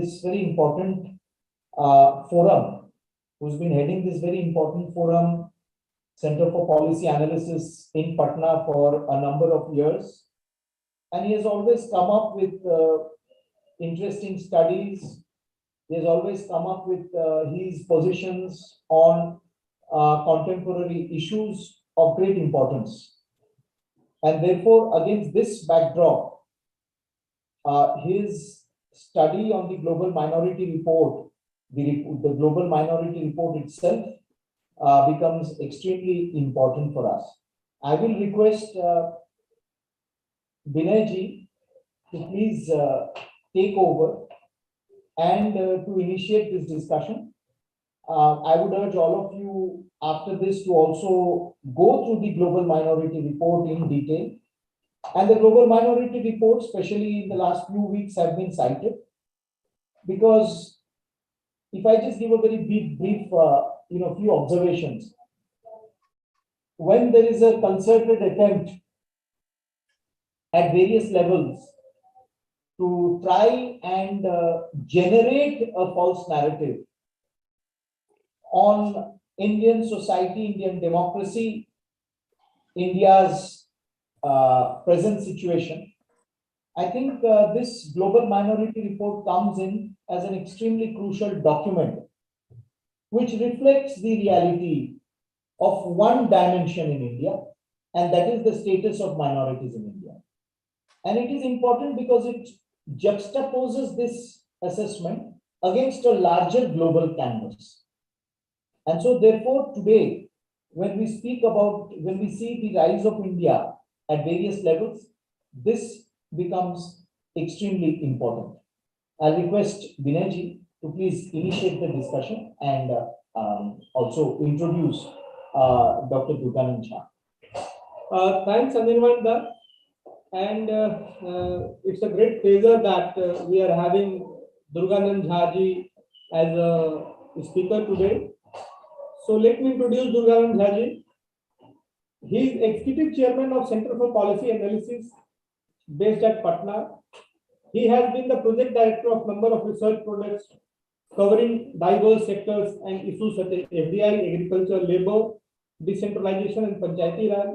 this very important forum, who's been heading this very important forum, Center for Policy Analysis in Patna for a number of years. And he has always come up with interesting studies. He has always come up with his positions on contemporary issues of great importance. And therefore, against this backdrop, his study on the Global Minority Report, the Global Minority Report itself, becomes extremely important for us. I will request Binay ji to please take over and to initiate this discussion. I would urge all of you after this to also go through the Global Minority Report in detail. And the Global Minority Report, especially in the last few weeks, have been cited because if I just give a very brief few observations. When there is a concerted attempt at various levels to try and generate a false narrative on Indian society, Indian democracy, India's present situation, I think this Global Minority Report comes in as an extremely crucial document which reflects the reality of one dimension in India, and that is the status of minorities in India. And it is important because it juxtaposes this assessment against a larger global canvas. And so therefore today, when we see the rise of India at various levels, this becomes extremely important. I'll request Binay ji to please initiate the discussion and also introduce Dr. Durganand Jha. Thanks, Anirvan. And it's a great pleasure that we are having Durganand Jha ji as a speaker today. So let me introduce Durganand Jha ji. He is Executive Chairman of Center for Policy Analysis based at Patna. He has been the Project Director of number of research projects covering diverse sectors and issues such as FDI, agriculture, labor, decentralization and Panchayati Raj.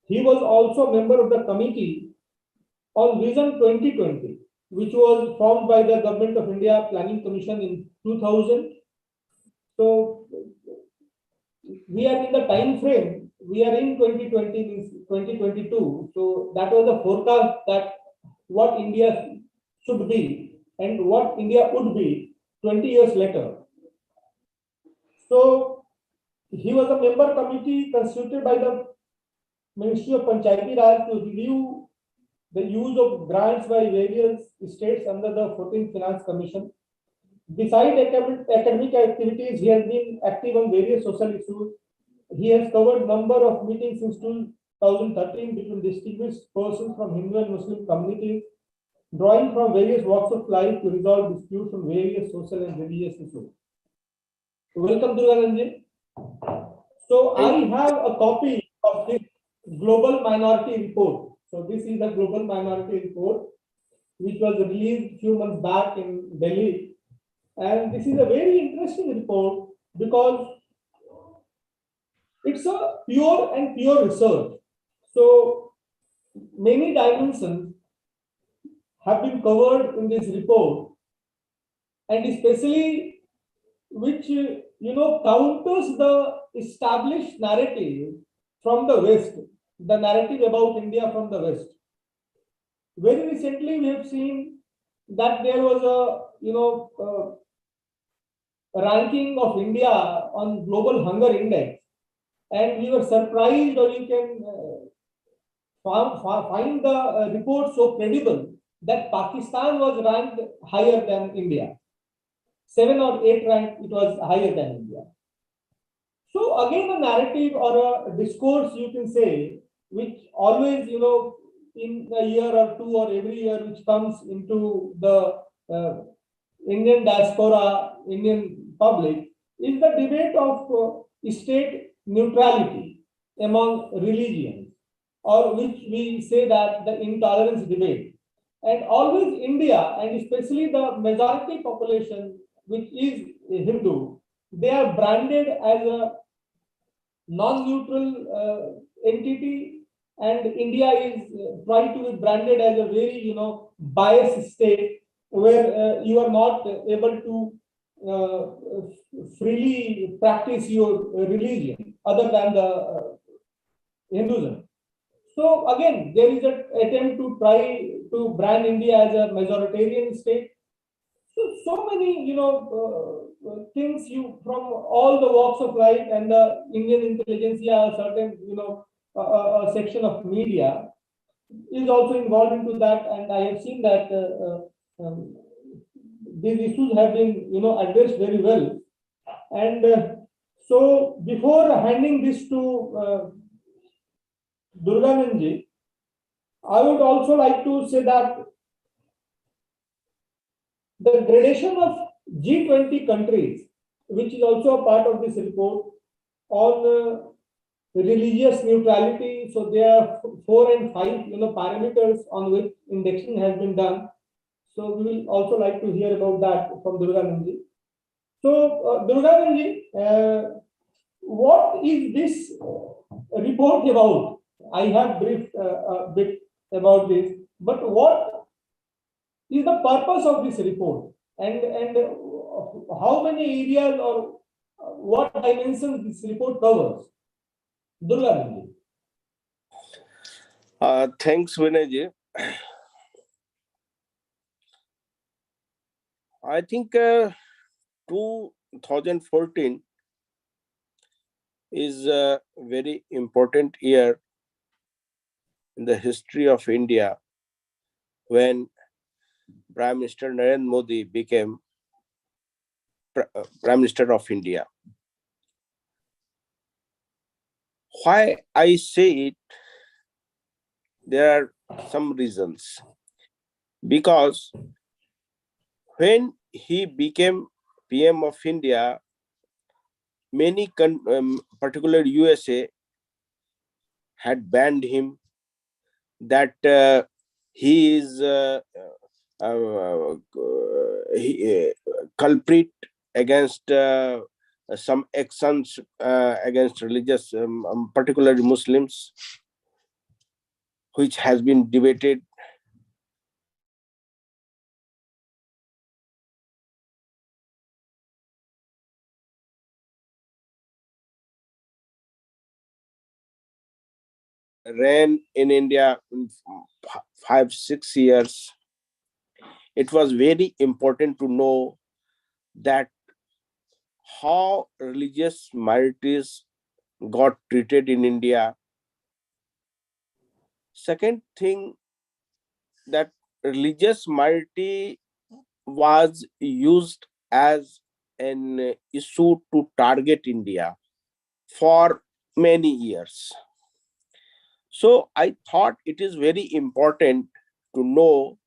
He was also a member of the Committee on Vision 2020, which was formed by the Government of India Planning Commission in 2000. So we are in the time frame, we are in 2020, means 2022. So that was the forecast that what India should be and what India would be 20 years later. So he was a member committee constituted by the Ministry of Panchayati Raj to review the use of grants by various states under the 14th Finance Commission. Besides academic activities, he has been active on various social issues. He has covered number of meetings since 2013 between distinguished persons from Hindu and Muslim communities, drawing from various walks of life to resolve disputes on various social and religious issues. Welcome, Durganand ji. So I have a copy of this Global Minority Report. So this is the Global Minority Report, which was released a few months back in Delhi. And this is a very interesting report because it's a pure research. So many dimensions have been covered in this report, and especially which counters the established narrative from the West, the narrative about India from the West. Very recently, we have seen that there was a ranking of India on Global Hunger Index, and we were surprised, or you can find the report so credible that Pakistan was ranked higher than India. 7 or 8 rank, it was higher than India. So again, a narrative or a discourse, you can say, which always, in a year or two or every year, which comes into the Indian diaspora, Indian public, is the debate of state neutrality among religions, or which we say that the intolerance debate. And always India, and especially the majority population, which is Hindu, they are branded as a non-neutral entity, and India is trying to be branded as a very, biased state where you are not able to freely practice your religion other than the Hinduism. So again, there is an attempt to try to brand India as a majoritarian state. So many, things you from all the walks of life, and the Indian intelligentsia, a certain, a section of media is also involved into that, and I have seen that these issues have been, addressed very well. And so, before handing this to Durgananji, I would also like to say that the gradation of G20 countries, which is also a part of this report, on religious neutrality. So there are 4 and 5, parameters on which indexing has been done. So we will also like to hear about that from Durgananji. So Durgananji, what is this report about? I have briefed a bit about this, but what is the purpose of this report, and how many areas or what dimensions this report covers? Durgananji. Thanks, Vinayji. I think 2014 is a very important year in the history of India, when Prime Minister Narendra Modi became Prime Minister of India. Why I say it, there are some reasons. Because when he became PM of India, many, particularly USA, had banned him, that he is culprit against some actions against religious, particularly Muslims, which has been debated. Ran in India in 5-6 years. It was very important to know that how religious minorities got treated in India. Second thing, that religious minority was used as an issue to target India for many years. So I thought it is very important to know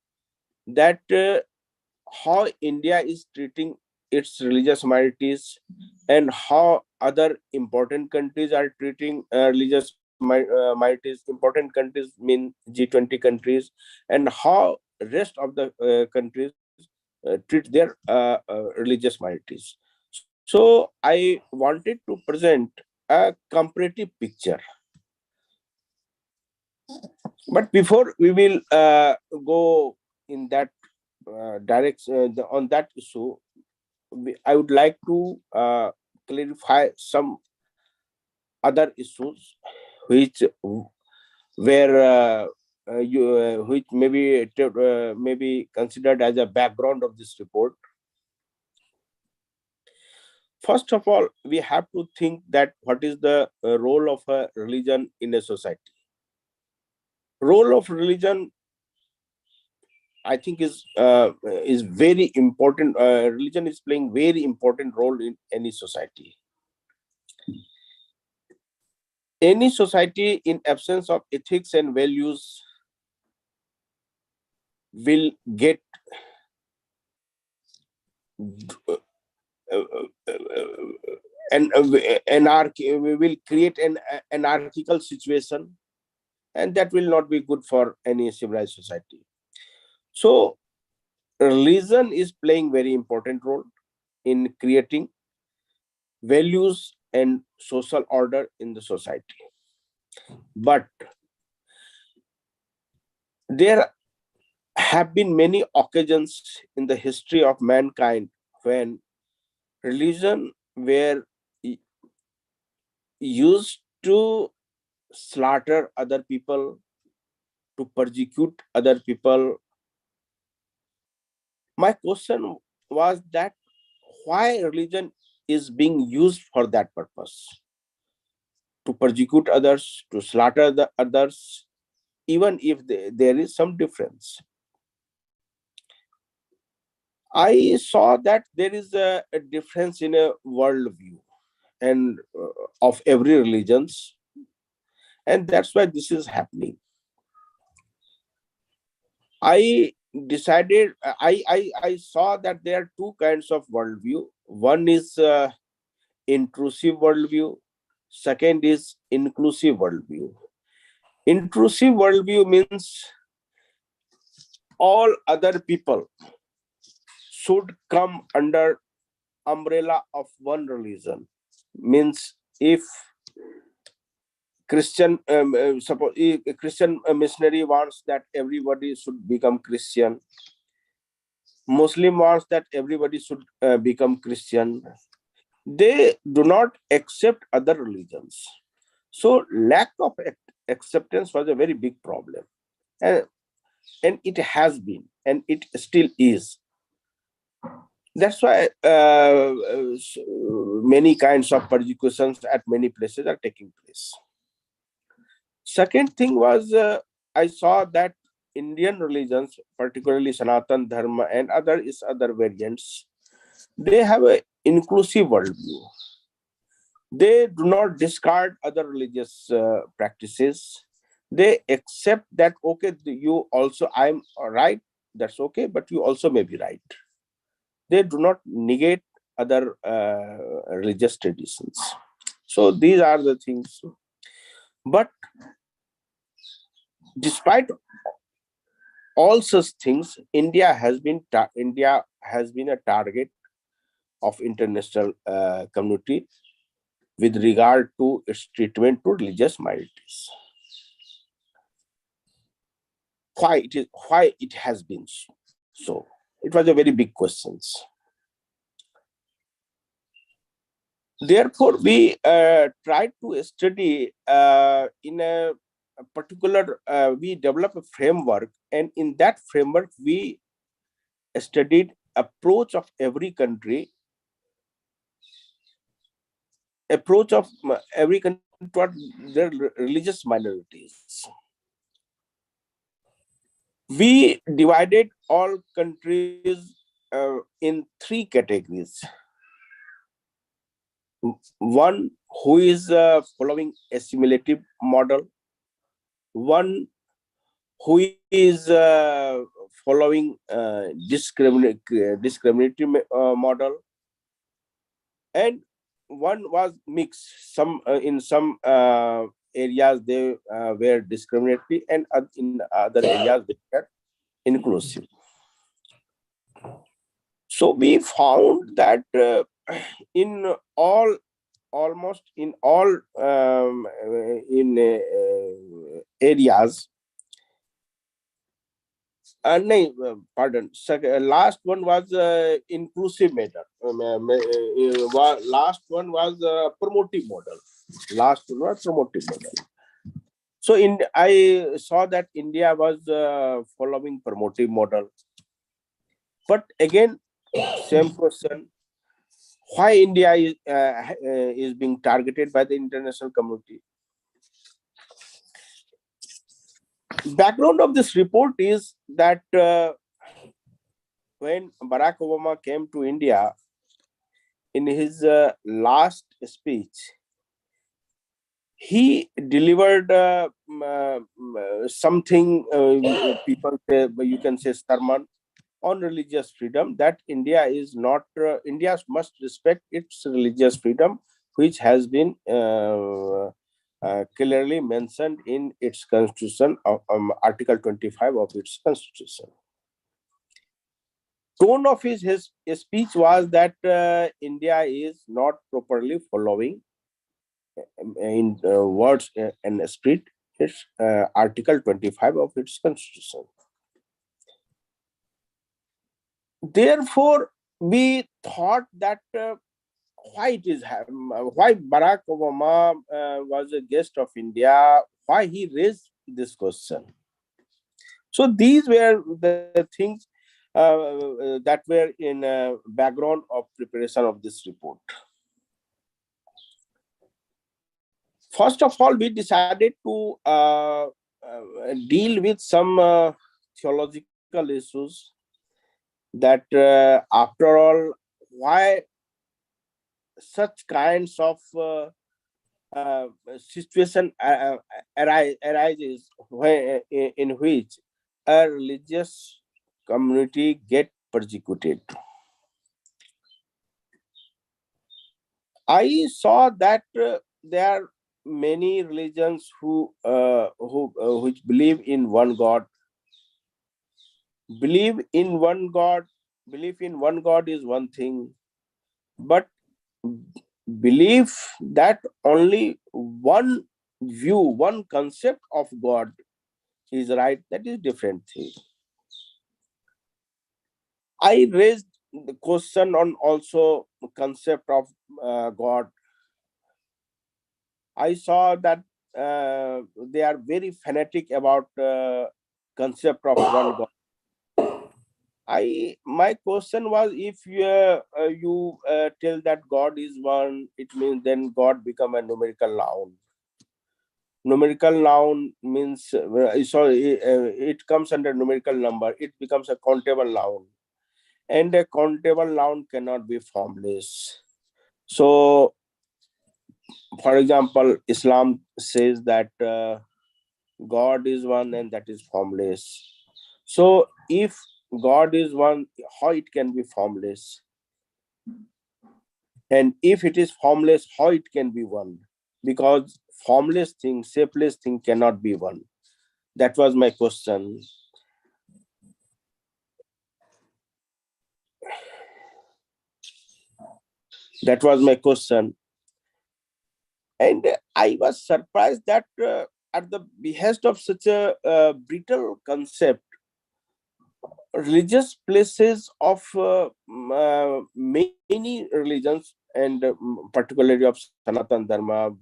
that how India is treating its religious minorities, and how other important countries are treating religious minorities. Important countries mean G20 countries, and how rest of the countries treat their religious minorities. So I wanted to present a comparative picture. But before we will go in that direction on that issue, I would like to clarify some other issues which were which may be considered as a background of this report. First of all, we have to think that what is the role of a religion in a society. Role of religion, I think, is very important. Religion is playing very important role in any society. Any society in absence of ethics and values will get anarchy. We will create an anarchical situation, and that will not be good for any civilized society. So religion is playing very important role in creating values and social order in the society. But there have been many occasions in the history of mankind when religion were used to slaughter other people, to persecute other people. My question was that why religion is being used for that purpose, to persecute others, to slaughter the others, even if there is some difference. I saw that there is a difference in a worldview and of every religions, and that's why this is happening. I decided I saw that there are two kinds of worldview. One is intrusive worldview. Second is inclusive worldview. Intrusive worldview means all other people should come under umbrella of one religion. Means if suppose if a Christian missionary wants that everybody should become Christian, Muslim wants that everybody should become Christian. They do not accept other religions. So lack of acceptance was a very big problem, and, and it has been, and it still is. That's why many kinds of persecutions at many places are taking place. Second thing was I saw that Indian religions, particularly Sanatan Dharma and other variants, they have an inclusive worldview. They do not discard other religious practices. They accept that, okay, you also, I'm right, that's okay, but you also may be right. They do not negate other religious traditions. So these are the things. But despite all such things, India has been a target of international community with regard to its treatment to religious minorities. Why it has been so? It was a very big question. Therefore, we tried to study in a particular. We developed a framework, and in that framework, we studied approach of every country, toward their religious minorities. We divided all countries in three categories. One who is following assimilative model, one who is following discriminative model, and one was mixed. Some in some areas they were discriminatory, and in other areas they were inclusive. So we found that in almost in all in areas. Pardon. Last one was inclusive model. Last one was promotive model. Last one was promotive model. So I saw that India was following promotive model. But again, same question: why India is being targeted by the international community? Background of this report is that when Barack Obama came to India, in his last speech, he delivered something, people say, you can say, sermon on religious freedom, that India must respect its religious freedom, which has been clearly mentioned in its constitution, Article 25 of its constitution. tone of his speech was that India is not properly following in words and spirit its Article 25 of its constitution. Therefore, we thought that why Barack Obama was a guest of India, why he raised this question. So these were the things that were in background of preparation of this report. First of all, we decided to deal with some theological issues that after all, why such kinds of situation arises in which a religious community get persecuted. I saw that there are many religions which believe in one God. Believe in one God is one thing, but belief that only one view, one concept of God is right, that is different thing. I raised the question on also concept of God. I saw that they are very fanatic about concept of one God. My question was, if you tell that God is one, it means then God become a numerical noun. Numerical noun means it comes under numerical number. It becomes a countable noun, and a countable noun cannot be formless. So, for example, Islam says that God is one and that is formless. So, if God is one, how it can be formless? And if it is formless, how it can be one? Because formless thing, shapeless thing cannot be one. That was my question. That was my question. And I was surprised that at the behest of such a brittle concept, religious places of many religions, and particularly of Sanatan Dharma, of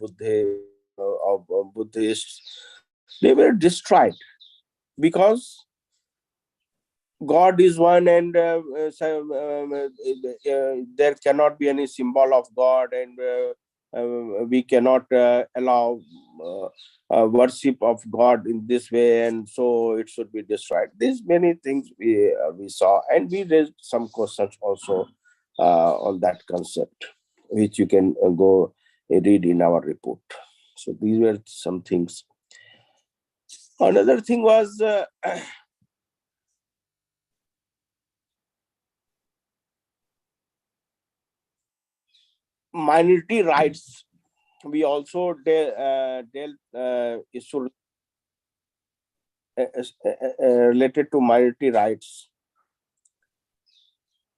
Buddhists, they were destroyed because God is one, and there cannot be any symbol of God, and we cannot allow worship of God in this way, and so it should be destroyed. These many things we saw, and we raised some questions also on that concept, which you can go read in our report. So these were some things. Another thing was minority rights. We also dealt issue related to minority rights.